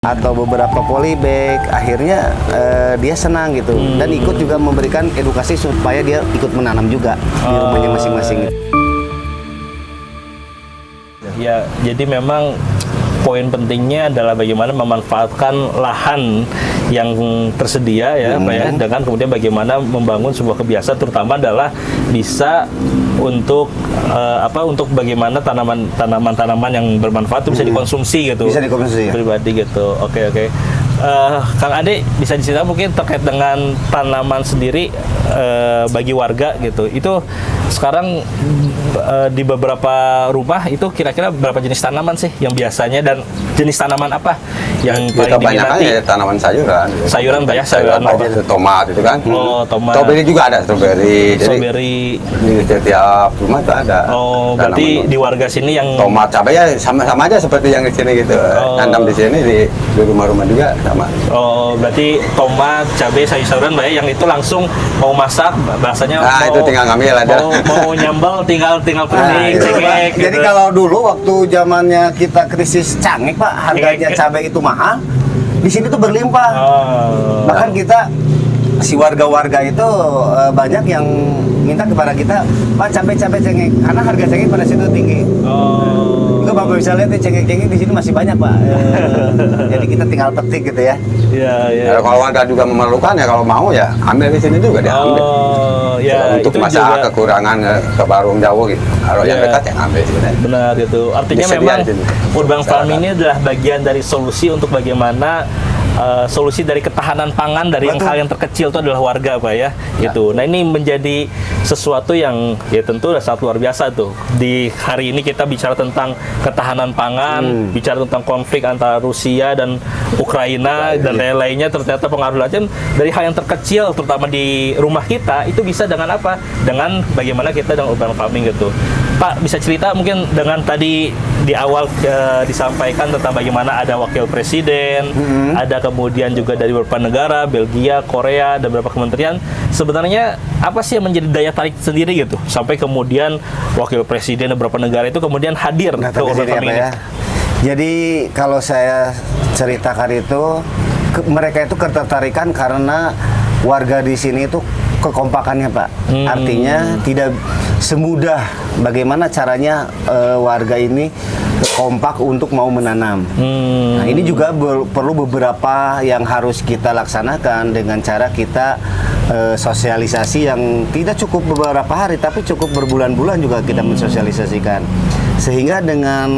atau beberapa polybag, akhirnya dia senang gitu dan ikut juga memberikan edukasi supaya dia ikut menanam juga di rumahnya masing-masing. Ya, jadi memang poin pentingnya adalah bagaimana memanfaatkan lahan yang tersedia ya, Pak ya, dengan kemudian bagaimana membangun sebuah kebiasaan, terutama adalah bisa untuk untuk bagaimana tanaman-tanaman yang bermanfaat itu bisa dikonsumsi gitu. Bisa dikonsumsi ya? Pribadi gitu. Oke. Kang Ade bisa diceritakan mungkin terkait dengan tanaman sendiri bagi warga gitu. Itu sekarang di beberapa rumah itu kira-kira berapa jenis tanaman sih yang biasanya, dan jenis tanaman apa yang paling diminati? Ya tanaman sayuran. Sayuran Pak ya, sayuran apa? Tomat itu kan. Oh, tomat. Strawberry juga ada, strawberry. Strawberry. Di setiap rumah itu ada. Oh, berarti di warga sini yang tomat, cabai ya sama aja seperti yang di sini gitu. Tanam di sini di rumah-rumah juga sama. Oh, berarti tomat, cabai, sayur-sayuran Mbak ya, yang itu langsung mau masak bahasanya. Nah, itu tinggal ngambil aja. Mau nyambel tinggal pening, cekek. Jadi gitu. kalau dulu waktu zamannya kita krisis cangik Pak, harganya cabai itu mahal, di sini tuh berlimpah. Bahkan kita si warga-warga itu banyak yang minta kepada kita, Pak, cabai-cabai cengkeh, karena harga cengkeh pada situ tinggi. Juga Bapak bisa lihat nih, cengkeh-cengkeh di sini masih banyak Pak. Jadi kita tinggal petik gitu ya. Iya. Kalau warga juga memerlukan ya, kalau mau ya ambil di sini juga diambil. Untuk masalah kekurangan ke warung jauh gitu. Kalau yang dekat yang ambil sini. Benar gitu. Artinya memang urban farming ini adalah bagian dari solusi untuk bagaimana solusi dari ketahanan pangan dari yang hal yang terkecil itu adalah warga Pak ya, gitu. Nah, ini menjadi sesuatu yang ya tentu sangat luar biasa tuh. Di hari ini kita bicara tentang ketahanan pangan, bicara tentang konflik antara Rusia dan Ukraina dan lain-lainnya, ternyata pengaruh lain dari hal yang terkecil terutama di rumah kita itu bisa dengan apa? Dengan bagaimana kita dengan urban farming gitu. Pak, bisa cerita mungkin dengan tadi di awal disampaikan tentang bagaimana ada wakil presiden, ada kemudian juga dari beberapa negara, Belgia, Korea, dan beberapa kementerian. Sebenarnya apa sih yang menjadi daya tarik sendiri gitu sampai kemudian wakil presiden beberapa negara itu kemudian hadir ke urban farming ini? Jadi kalau saya ceritakan itu, mereka itu ketertarikan karena warga di sini itu kekompakannya Pak. Artinya tidak semudah bagaimana caranya warga ini kompak untuk mau menanam. Nah, ini juga perlu beberapa yang harus kita laksanakan dengan cara kita sosialisasi yang tidak cukup beberapa hari tapi cukup berbulan-bulan juga kita mensosialisasikan. Sehingga dengan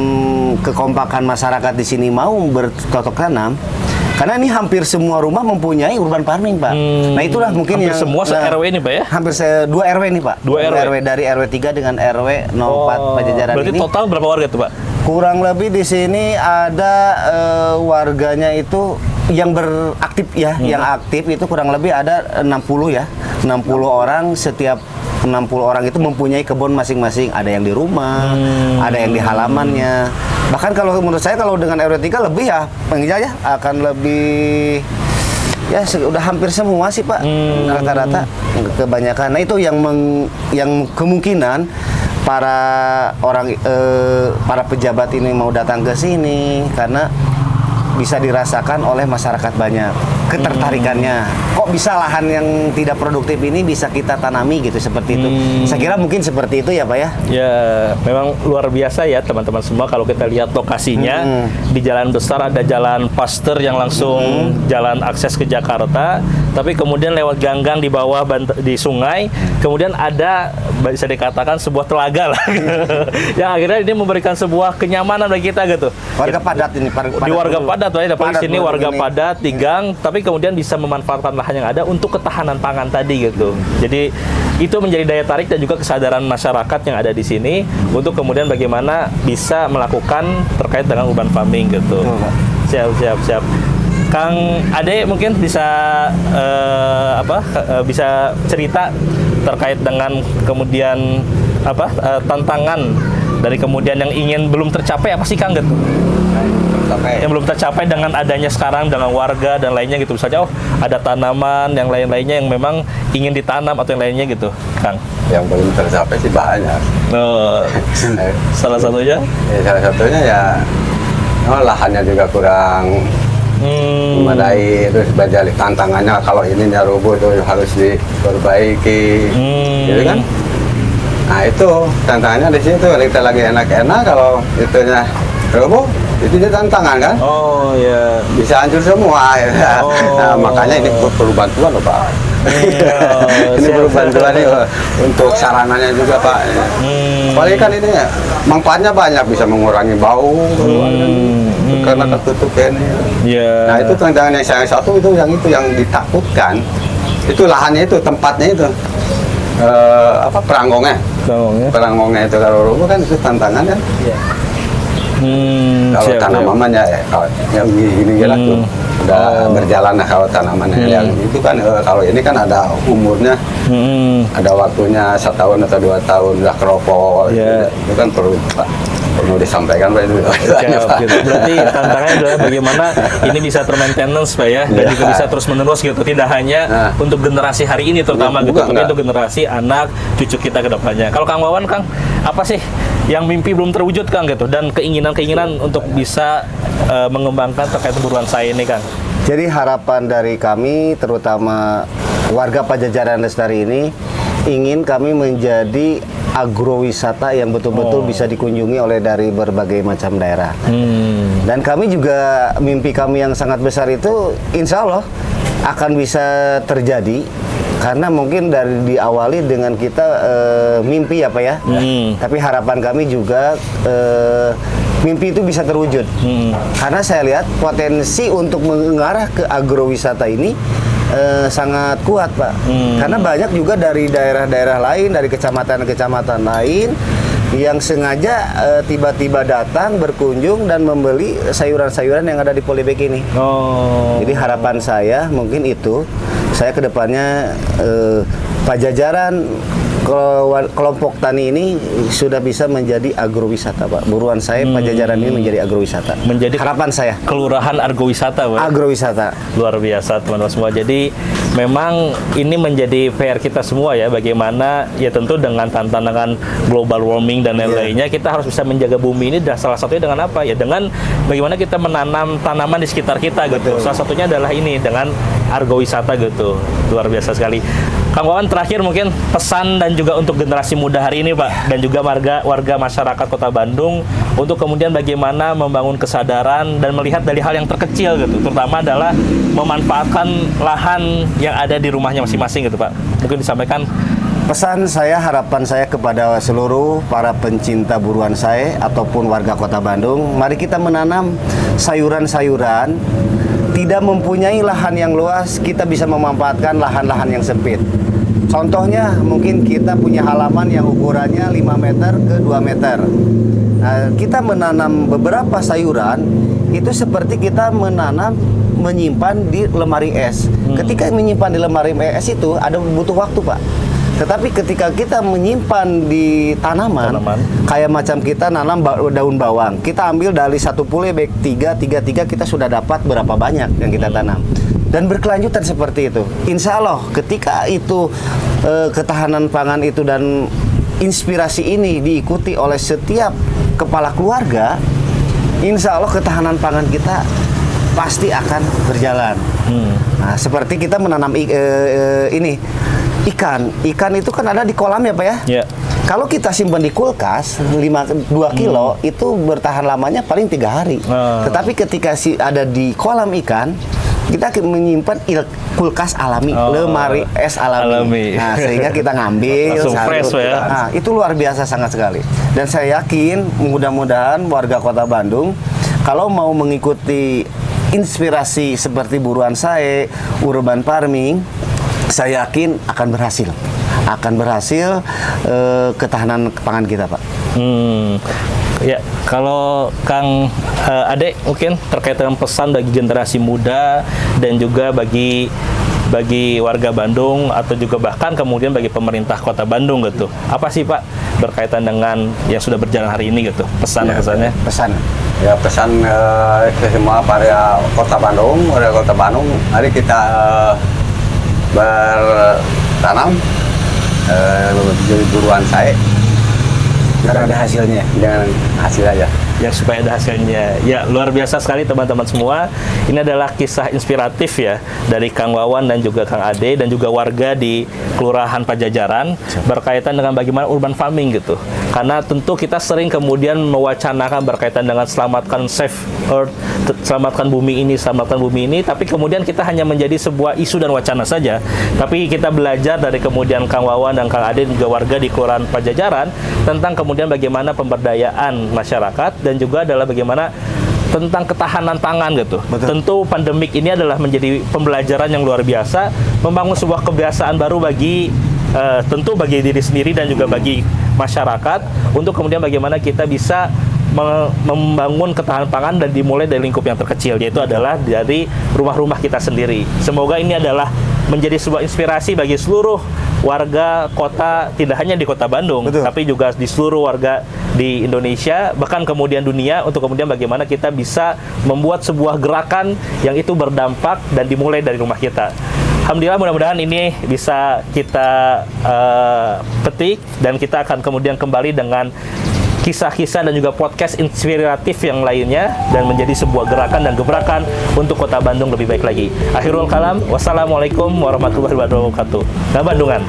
kekompakan masyarakat di sini mau bercocok tanam, karena ini hampir semua rumah mempunyai urban farming Pak. Nah, itulah mungkin hampir yang semua RW ini Pak ya? Hampir 2 RW nih Pak. 2 RW dari RW 3 dengan RW 04 Pajajaran. Berarti ini total berapa warga tuh Pak? Kurang lebih di sini ada warganya itu yang beraktif ya, yang aktif itu kurang lebih ada 60 ya. 60 orang, setiap 60 orang itu mempunyai kebun masing-masing, ada yang di rumah, ada yang di halamannya. Bahkan kalau menurut saya kalau dengan RW 3 lebih ya, pengennya ya akan lebih ya sudah hampir semua sih Pak, rata-rata kebanyakan. Nah, itu yang kemungkinan para pejabat ini mau datang ke sini karena bisa dirasakan oleh masyarakat banyak ketertarikannya. Kok bisa lahan yang tidak produktif ini bisa kita tanami gitu, seperti itu. Saya kira mungkin seperti itu ya Pak ya. Ya, memang luar biasa ya teman-teman semua. Kalau kita lihat lokasinya di jalan besar ada jalan Pasteur yang langsung jalan akses ke Jakarta, tapi kemudian lewat gang-gang di bawah di sungai, kemudian ada bisa dikatakan sebuah telaga lah yang akhirnya ini memberikan sebuah kenyamanan bagi kita gitu. Warga padat ini, di warga padat ya, di sini warga padat di gang, tapi kemudian bisa memanfaatkan lahan yang ada untuk ketahanan pangan tadi gitu. Jadi itu menjadi daya tarik dan juga kesadaran masyarakat yang ada di sini untuk kemudian bagaimana bisa melakukan terkait dengan urban farming gitu. Siap. Kang Ade mungkin bisa bisa cerita terkait dengan kemudian tantangan dari kemudian yang belum tercapai apa sih Kang gitu? Yang belum tercapai dengan adanya sekarang dengan warga dan lainnya gitu, misalnya ada tanaman yang lain-lainnya yang memang ingin ditanam atau yang lainnya gitu, Kang. Yang belum tercapai sih banyak. Salah satunya? Salah satunya ya lahannya juga kurang memadai, terus bajali tantangannya kalau ininya roboh itu harus diperbaiki, gitu kan? Nah itu tantangannya di situ. Kalau kita lagi enak-enak, kalau itunya roboh, itu dia tantangan kan? Oh ya. Bisa hancur semua. Ya. Oh. Nah, makanya ini perlu bantuan loh Pak. Iya, Ini perlu siap, bantuan nih untuk sarananya juga Pak. Apalagi kan ini manfaatnya banyak, bisa mengurangi bau karena tertutup ini. Iya. Nah itu tantangan yang saya satu itu yang ditakutkan. Itu lahannya itu, tempatnya itu. Peranggongnya. Peranggongnya itu kalau rubuh kan itu tantangan kan. Kalau Siap, tanaman ya kalau yang gini lah tuh udah berjalan lah kalau tanamannya. Yang itu kan kalau ini kan ada umurnya, ada waktunya 1 tahun atau 2 tahun udah keropok. Itu kan perlu disampaikan Pak itu. Siap, gitu. Berarti tantangannya adalah bagaimana ini bisa termaintenance Pak ya, dan juga bisa terus menerus gitu. Tidak hanya untuk generasi hari ini terutama gitu, tapi untuk generasi anak cucu kita ke depannya. Kalau Kang Wawan, Kang, apa sih yang mimpi belum terwujud Kang gitu, dan keinginan untuk bisa mengembangkan terkait buruan saya ini Kang? Jadi harapan dari kami, terutama warga Pajajaran Lestari ini, ingin kami menjadi agrowisata yang betul-betul bisa dikunjungi oleh dari berbagai macam daerah. Dan kami juga, mimpi kami yang sangat besar itu insya Allah akan bisa terjadi, karena mungkin dari diawali dengan kita mimpi ya Pak ya. Tapi harapan kami juga mimpi itu bisa terwujud. Karena saya lihat potensi untuk mengarah ke agrowisata ini sangat kuat Pak. Karena banyak juga dari daerah-daerah lain, dari kecamatan-kecamatan lain yang sengaja tiba-tiba datang berkunjung dan membeli sayuran-sayuran yang ada di Polybag ini. Jadi harapan saya mungkin itu, saya kedepannya Pajajaran kelompok tani ini sudah bisa menjadi agrowisata Pak. Buruan saya Pajajaran ini menjadi agrowisata. Menjadi harapan saya. Kelurahan agrowisata Pak. Agrowisata. Luar biasa teman-teman semua. Jadi memang ini menjadi PR kita semua ya, bagaimana ya tentu dengan tantangan global warming dan lain-lainnya, kita harus bisa menjaga bumi ini. Dan salah satunya dengan apa ya? Dengan bagaimana kita menanam tanaman di sekitar kita gitu. Salah satunya adalah ini dengan agrowisata gitu. Luar biasa sekali. Kang Wawan, terakhir mungkin pesan dan juga untuk generasi muda hari ini Pak, dan juga warga masyarakat Kota Bandung untuk kemudian bagaimana membangun kesadaran dan melihat dari hal yang terkecil gitu, terutama adalah memanfaatkan lahan yang ada di rumahnya masing-masing gitu Pak. Mungkin disampaikan. Pesan saya, harapan saya kepada seluruh para pencinta buruan saya ataupun warga Kota Bandung, mari kita menanam sayuran-sayuran. Tidak mempunyai lahan yang luas, kita bisa memanfaatkan lahan-lahan yang sempit. Contohnya, mungkin kita punya halaman yang ukurannya 5 meter ke 2 meter. Nah, kita menanam beberapa sayuran, itu seperti kita menyimpan di lemari es. Ketika menyimpan di lemari es itu, ada butuh waktu Pak. Tetapi ketika kita menyimpan di tanaman, kayak macam kita nanam daun bawang, kita ambil dari satu Polybag 3 kita sudah dapat berapa banyak yang kita tanam. Dan berkelanjutan seperti itu. Insya Allah ketika itu ketahanan pangan itu dan inspirasi ini diikuti oleh setiap kepala keluarga, insya Allah ketahanan pangan kita pasti akan berjalan. Nah, seperti kita menanam ini. Ikan itu kan ada di kolam ya Pak ya? Kalau kita simpan di kulkas 2 kilo itu bertahan lamanya paling 3 hari. Tetapi ketika ada di kolam ikan, kita menyimpan kulkas alami, lemari es alami. Nah, sehingga kita ngambil fresh ya. Nah, itu luar biasa sangat sekali. Dan saya yakin mudah-mudahan warga Kota Bandung kalau mau mengikuti inspirasi seperti buruan saya, urban farming, saya yakin akan berhasil ketahanan pangan kita Pak. Ya, kalau Kang Ade mungkin terkait dengan pesan bagi generasi muda dan juga bagi warga Bandung atau juga bahkan kemudian bagi pemerintah Kota Bandung gitu. Apa sih Pak berkaitan dengan yang sudah berjalan hari ini gitu? Pesan-pesannya? Ya pesan ke semua para Kota Bandung, warga Kota Bandung, mari kita bertanam jadi buruan saya. Karena ada hasilnya. Dengan hasil aja. yang supaya ada hasilnya. Ya, luar biasa sekali teman-teman semua. Ini adalah kisah inspiratif ya dari Kang Wawan dan juga Kang Ade dan juga warga di Kelurahan Pajajaran berkaitan dengan bagaimana urban farming gitu. Karena tentu kita sering kemudian mewacanakan berkaitan dengan selamatkan save earth, selamatkan bumi ini, tapi kemudian kita hanya menjadi sebuah isu dan wacana saja. Tapi kita belajar dari kemudian Kang Wawan dan Kang Ade dan juga warga di Kelurahan Pajajaran tentang kemudian bagaimana pemberdayaan masyarakat dan juga adalah bagaimana tentang ketahanan pangan gitu. Betul. Tentu pandemik ini adalah menjadi pembelajaran yang luar biasa, membangun sebuah kebiasaan baru bagi tentu bagi diri sendiri dan juga bagi masyarakat untuk kemudian bagaimana kita bisa membangun ketahanan pangan dan dimulai dari lingkup yang terkecil, yaitu adalah dari rumah-rumah kita sendiri. Semoga ini adalah menjadi sebuah inspirasi bagi seluruh warga kota, tidak hanya di Kota Bandung, Betul. tapi juga di seluruh warga di Indonesia, bahkan kemudian dunia, untuk kemudian bagaimana kita bisa membuat sebuah gerakan yang itu berdampak dan dimulai dari rumah kita. Alhamdulillah, mudah-mudahan ini bisa kita petik dan kita akan kemudian kembali dengan kisah-kisah dan juga podcast inspiratif yang lainnya dan menjadi sebuah gerakan dan gebrakan untuk Kota Bandung lebih baik lagi. Akhirul kalam, wassalamualaikum warahmatullahi wabarakatuh. Nah, Bandungan.